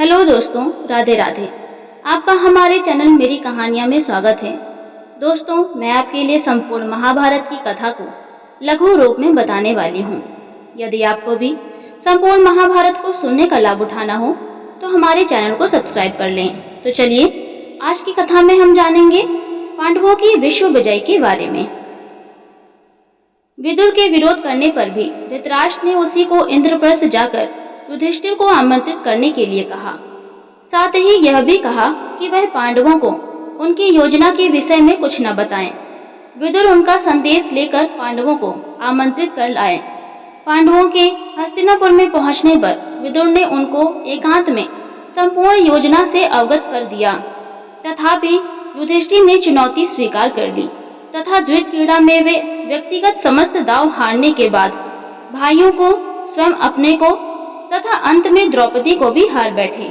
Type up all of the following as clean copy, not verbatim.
Hello दोस्तों, राधे राधे। आपका हमारे चैनल मेरी कहानियाँ में स्वागत है। दोस्तों, मैं आपके लिए संपूर्ण महाभारत की कथा को लघु रूप में बताने वाली हूँ। यदि आपको भी संपूर्ण महाभारत को सुनने का लाभ उठाना हो तो हमारे चैनल को सब्सक्राइब कर लें। तो चलिए, आज की कथा में हम जानेंगे पांडवों की विश्व विजय के बारे में। विदुर के विरोध करने पर भी धृतराष्ट्र ने उसी को इंद्रप्रस्थ जाकर युधिष्ठिर को आमंत्रित करने के लिए कहा। साथ ही यह भी कहा कि वह पांडवों को उनकी योजना के विषय में कुछ न बताएं। विदुर उनका संदेश लेकर पांडवों को आमंत्रित कर लाए। पांडवों के हस्तिनापुर में पहुंचने पर विदुर ने उनको एकांत में संपूर्ण योजना से अवगत कर दिया। तथापि युधिष्ठिर ने चुनौती स्वीकार कर ली तथा द्वित क्रीड़ा में वे व्यक्तिगत समस्त दांव हारने के बाद भाइयों को, स्वयं अपने को तथा अंत में द्रौपदी को भी हार बैठे।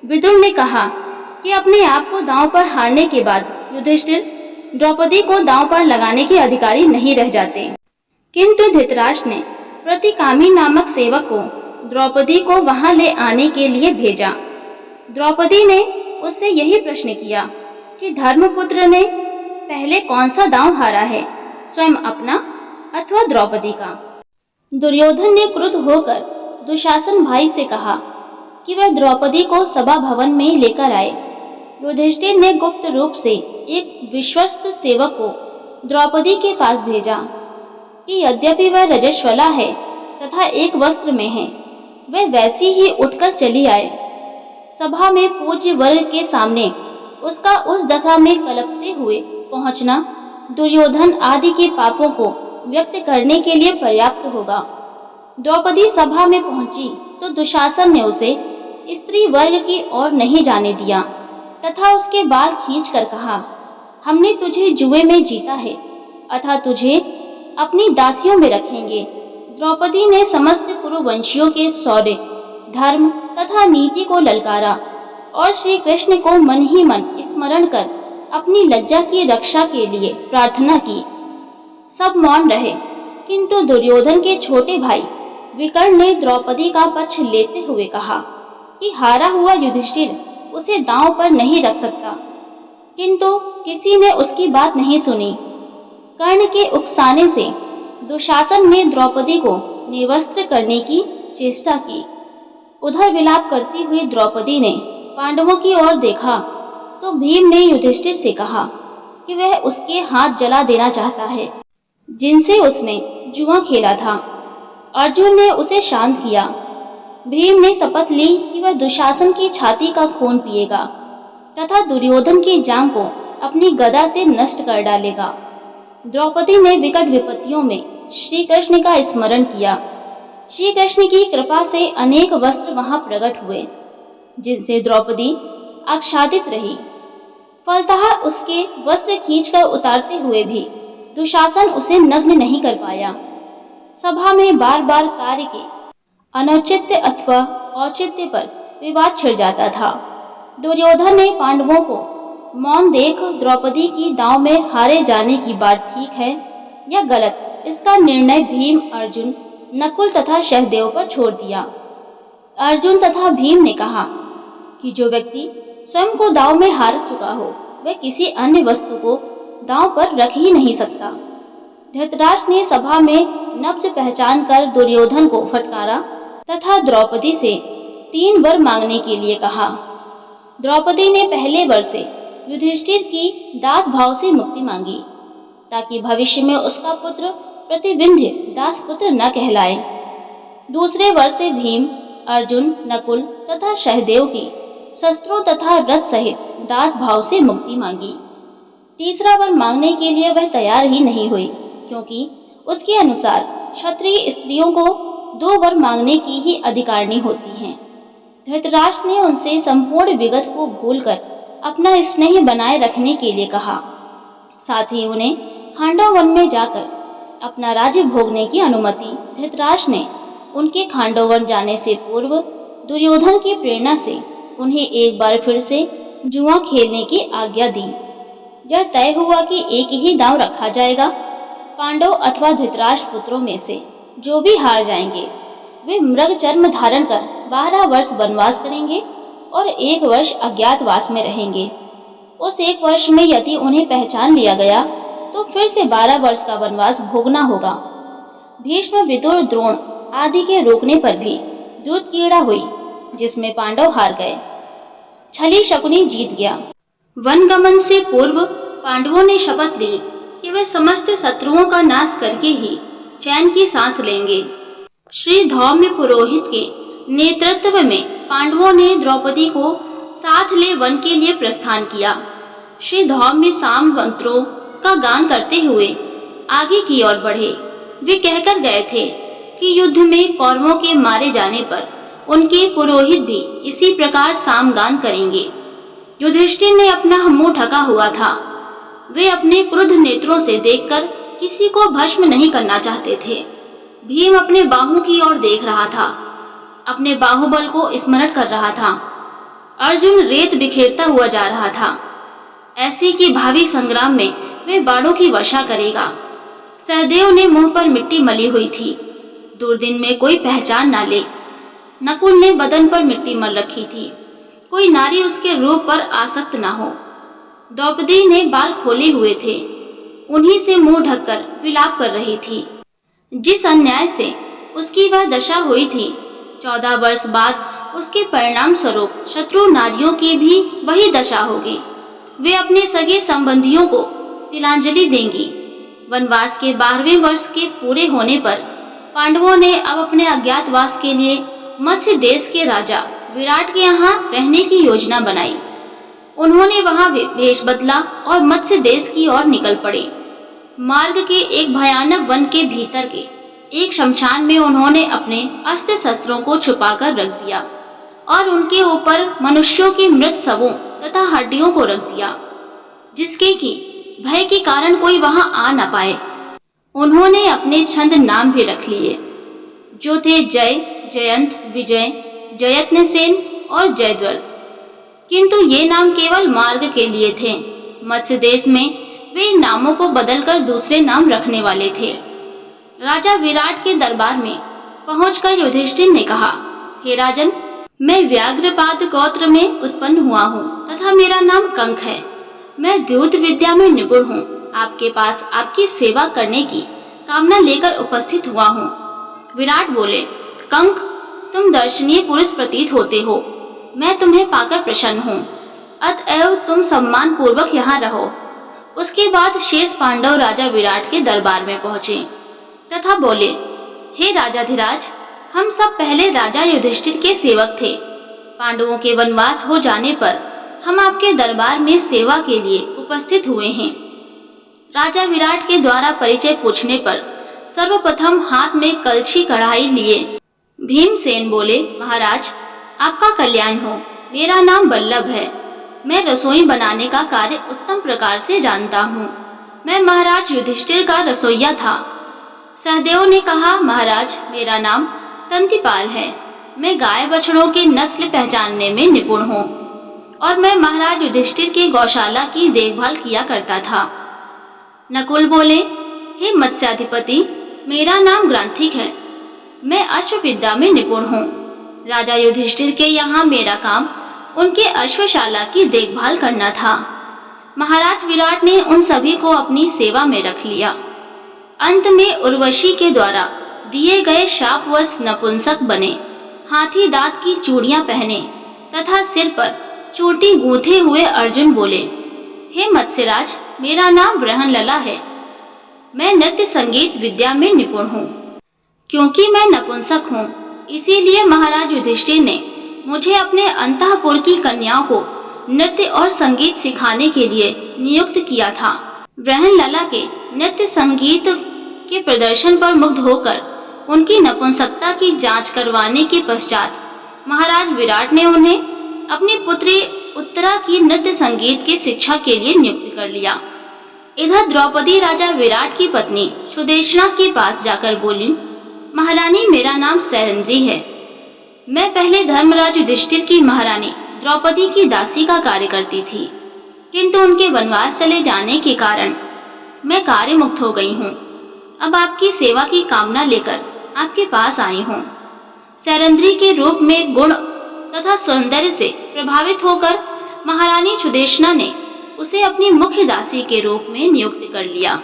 विदुर ने कहा कि अपने आप को दांव पर हारने के बाद युधिष्ठिर द्रौपदी को दांव पर लगाने के अधिकारी नहीं रह जाते। किंतु धृतराष्ट्र ने प्रतिकामी नामक सेवक को द्रौपदी को वहां ले आने के लिए भेजा। द्रौपदी ने उससे यही प्रश्न किया कि धर्मपुत्र ने पहले कौन सा दांव हारा है, स्वयं अपना अथवा द्रौपदी का। दुर्योधन ने क्रुद्ध होकर दुशासन भाई से कहा कि वह द्रौपदी को सभा भवन में लेकर आए। युधिष्ठिर ने गुप्त रूप से एक विश्वस्त सेवक को द्रौपदी के पास भेजा कि यद्यपि वह रजस्वला है तथा एक वस्त्र में है, वह वैसी ही उठकर चली आए। सभा में पूज्य वर्ग के सामने उसका उस दशा में कलपते हुए पहुंचना दुर्योधन आदि के पापों को व्यक्त करने के लिए पर्याप्त होगा। द्रौपदी सभा में पहुंची तो दुशासन ने उसे स्त्री वर्ग की ओर नहीं जाने दिया तथा उसके बाल खींचकर कहा, हमने तुझे जुए में जीता है अतः तुझे अपनी दासियों में रखेंगे। द्रौपदी ने समस्त कुरुवंशियों के शौर्य, धर्म तथा नीति को ललकारा और श्री कृष्ण को मन ही मन स्मरण कर अपनी लज्जा की रक्षा के लिए प्रार्थना की। सब मौन रहे, किंतु दुर्योधन के छोटे भाई विकर्ण ने द्रौपदी का पक्ष लेते हुए कहा कि हारा हुआ युधिष्ठिर उसे दांव पर नहीं रख सकता, किंतु किसी ने उसकी बात नहीं सुनी। कर्ण के उकसाने से दुशासन ने द्रौपदी को निर्वस्त्र करने की चेष्टा की। उधर विलाप करती हुई द्रौपदी ने पांडवों की ओर देखा तो भीम ने युधिष्ठिर से कहा कि वह उसके हाथ जला देना चाहता है जिनसे उसने जुआ खेला था। अर्जुन ने उसे शांत किया। भीम ने शपथ ली कि वह दुशासन की छाती का खून पिएगा तथा दुर्योधन की जांघ को अपनी गदा से नष्ट कर डालेगा। द्रौपदी ने विकट विपत्तियों में श्री कृष्ण का स्मरण किया। श्री कृष्ण की कृपा से अनेक वस्त्र वहां प्रकट हुए जिनसे द्रौपदी आच्छादित रही। फलतः उसके वस्त्र खींचकर उतारते हुए भी दुशासन उसे नग्न नहीं कर पाया। सभा में बार बार कार्य के अनौचित्य अथवा औचित्य पर विवाद छिड़ जाता था। दुर्योधन ने पांडवों को मौन देख द्रौपदी की दांव में हारे जाने की बात ठीक है या गलत, इसका निर्णय भीम, अर्जुन, नकुल तथा सहदेव पर छोड़ दिया। अर्जुन तथा भीम ने कहा कि जो व्यक्ति स्वयं को दांव में हार चुका हो वह किसी अन्य वस्तु को दांव पर रख ही नहीं सकता। धृतराष्ट्र ने सभा में नब्ज पहचान कर दुर्योधन को फटकारा तथा द्रौपदी से 3 वर मांगने के लिए कहा। द्रौपदी ने पहले वर से युधिष्ठिर की दास भाव से मुक्ति मांगी ताकि भविष्य में उसका पुत्र प्रतिविंध्य दास पुत्र न कहलाए। दूसरे वर से भीम, अर्जुन, नकुल तथा सहदेव की शस्त्रों तथा रथ सहित दास भाव से मुक्ति मांगी। तीसरा वर मांगने के लिए वह तैयार ही नहीं हुई, क्योंकि उसके अनुसार क्षत्रिय स्त्रियों को 2 वर मांगने की ही अधिकारिणी होती हैं। धृतराष्ट्र ने उनसे संपूर्ण विगत को भूलकर अपना स्नेह बनाए रखने के लिए कहा। साथ ही उन्हें खांडव वन में जाकर अपना राज्य भोगने की अनुमति। धृतराष्ट्र ने उनके खांडव वन जाने से पूर्व दुर्योधन की प्रेरणा से उन्हें एक बार फिर से जुआ खेलने की आज्ञा दी। यह तय हुआ कि एक ही दांव रखा जाएगा। पांडव अथवा धृतराष्ट्र पुत्रों में से जो भी हार जाएंगे वे मृग चर्म धारण कर 12 वर्ष वनवास करेंगे और 1 वर्ष अज्ञातवास में रहेंगे। उस 1 वर्ष में यदि उन्हें पहचान लिया गया तो फिर से 12 वर्ष का वनवास भोगना होगा। भीष्म, विदुर, द्रोण आदि के रोकने पर भी दूध कीड़ा हुई, जिसमें पांडव हार गए। छली शकुनी जीत गया। वनगमन से पूर्व पांडवों ने शपथ ली कि वे समस्त शत्रुओं का नाश करके ही चैन की सांस लेंगे। श्री धौम्य पुरोहित के नेतृत्व में पांडवों ने द्रौपदी को साथ ले वन के लिए प्रस्थान किया। श्री धौम्य साम मंत्रों का गान करते हुए आगे की ओर बढ़े। वे कहकर गए थे कि युद्ध में कौरवों के मारे जाने पर उनके पुरोहित भी इसी प्रकार सामगान करेंगे। युधिष्ठिर ने अपना मुंह ढका हुआ था। वे अपने क्रुद्ध नेत्रों से देखकर किसी को भस्म नहीं करना चाहते थे। भीम अपने बाहु की ओर देख रहा था, अपने बाहुबल को स्मरण कर रहा था। अर्जुन रेत बिखेरता हुआ जा रहा था, ऐसे कि भावी संग्राम में वे बाणों की वर्षा करेगा। सहदेव ने मुंह पर मिट्टी मली हुई थी, दुर्दिन में कोई पहचान ना ले। नकुल ने बदन पर मिट्टी मल रखी थी, कोई नारी उसके रूप पर आसक्त ना हो। द्रौपदी ने बाल खोले हुए थे, उन्हीं से मुंह ढककर विलाप कर रही थी। जिस अन्याय से उसकी वह दशा हुई थी, 14 वर्ष बाद उसके परिणाम स्वरूप शत्रु नारियों की भी वही दशा होगी। वे अपने सगे संबंधियों को तिलांजलि देंगी। वनवास के 12वें वर्ष के पूरे होने पर पांडवों ने अब अपने अज्ञातवास के लिए मत्स्य देश के राजा विराट के यहाँ रहने की योजना बनाई। उन्होंने वहां वेश बदला और मत्स्य देश की ओर निकल पड़े। मार्ग के एक भयानक वन के भीतर के एक शमशान में उन्होंने अपने अस्त्र शस्त्रों को छुपाकर रख दिया और उनके ऊपर मनुष्यों के मृत शवों तथा हड्डियों को रख दिया, जिसके कि भय के कारण कोई वहां आ न पाए। उन्होंने अपने छंद नाम भी रख लिए, जो थे जय, जयंत, विजय, जयत्नसेन और जयद्रथ। किंतु ये नाम केवल मार्ग के लिए थे। मत्स्य देश में वे इन नामों को बदलकर दूसरे नाम रखने वाले थे। राजा विराट के दरबार में पहुंचकर युधिष्ठिर ने कहा, हे राजन, मैं व्याघ्रपाद गोत्र में उत्पन्न हुआ हूँ तथा मेरा नाम कंक है। मैं द्यूत विद्या में निपुण हूँ। आपके पास आपकी सेवा करने की कामना लेकर उपस्थित हुआ हूँ। विराट बोले, कंक, तुम दर्शनीय पुरुष प्रतीत होते हो। मैं तुम्हें पाकर प्रसन्न हूँ, अतएव तुम सम्मान पूर्वक यहाँ रहो। उसके बाद शेष पांडव राजा विराट के दरबार में पहुंचे तथा बोले, हे राजाधिराज, हम सब पहले राजा युधिष्ठिर के सेवक थे। पांडवों के वनवास हो जाने पर हम आपके दरबार में सेवा के लिए उपस्थित हुए हैं। राजा विराट के द्वारा परिचय पूछने पर सर्वप्रथम हाथ में कलछी कढ़ाई लिए भीमसेन बोले, महाराज, आपका कल्याण हो। मेरा नाम बल्लभ है। मैं रसोई बनाने का कार्य उत्तम प्रकार से जानता हूँ। मैं महाराज युधिष्ठिर का रसोइया था। सहदेव ने कहा, महाराज, मेरा नाम तंतिपाल है। मैं गाय बछड़ों की नस्ल पहचानने में निपुण हूँ और मैं महाराज युधिष्ठिर की गौशाला की देखभाल किया करता था। नकुल बोले, हे मत्स्याधिपति, मेरा नाम ग्रांथिक है। मैं अश्वविद्या में निपुण हूँ। राजा युधिष्ठिर के यहाँ मेरा काम उनके अश्वशाला की देखभाल करना था। महाराज विराट ने उन सभी को अपनी सेवा में रख लिया। अंत में उर्वशी के द्वारा दिए गए शापवश नपुंसक बने, हाथी दांत की चूड़ियां पहने तथा सिर पर चोटी गूंथे हुए अर्जुन बोले, हे मत्स्यराज, मेरा नाम ब्रहन लला है। मैं नृत्य संगीत विद्या में निपुण हूँ। क्योंकि मैं नपुंसक हूँ, इसीलिए महाराज युधिष्ठिर ने मुझे अपने अंतःपुर की कन्याओं को नृत्य और संगीत सिखाने के लिए नियुक्त किया था। ब्रहन लला के नृत्य संगीत के प्रदर्शन पर मुग्ध होकर उनकी नपुंसकता की जांच करवाने के पश्चात महाराज विराट ने उन्हें अपनी पुत्री उत्तरा की नृत्य संगीत की शिक्षा के लिए नियुक्त कर लिया। इधर द्रौपदी राजा विराट की पत्नी सुदेशना के पास जाकर बोली, महारानी, मेरा नाम सैरंध्री है। मैं पहले धर्मराज युधिष्ठिर की महारानी द्रौपदी की दासी का कार्य करती थी, किंतु उनके वनवास चले जाने के कारण मैं कार्य मुक्त हो गई हूँ। अब आपकी सेवा की कामना लेकर आपके पास आई हूँ। सैरंध्री के रूप में गुण तथा सौंदर्य से प्रभावित होकर महारानी सुदेशना ने उसे अपनी मुख्य दासी के रूप में नियुक्त कर लिया।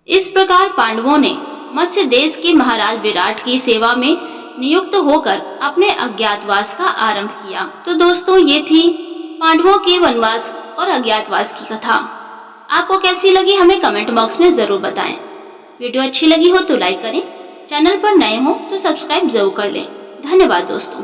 इस प्रकार पांडवों ने मत्स्य देश के महाराज विराट की सेवा में नियुक्त होकर अपने अज्ञातवास का आरंभ किया। तो दोस्तों, ये थी पांडवों के वनवास और अज्ञातवास की कथा। आपको कैसी लगी हमें कमेंट बॉक्स में जरूर बताएं। वीडियो अच्छी लगी हो तो लाइक करें, चैनल पर नए हो तो सब्सक्राइब जरूर कर लें। धन्यवाद दोस्तों।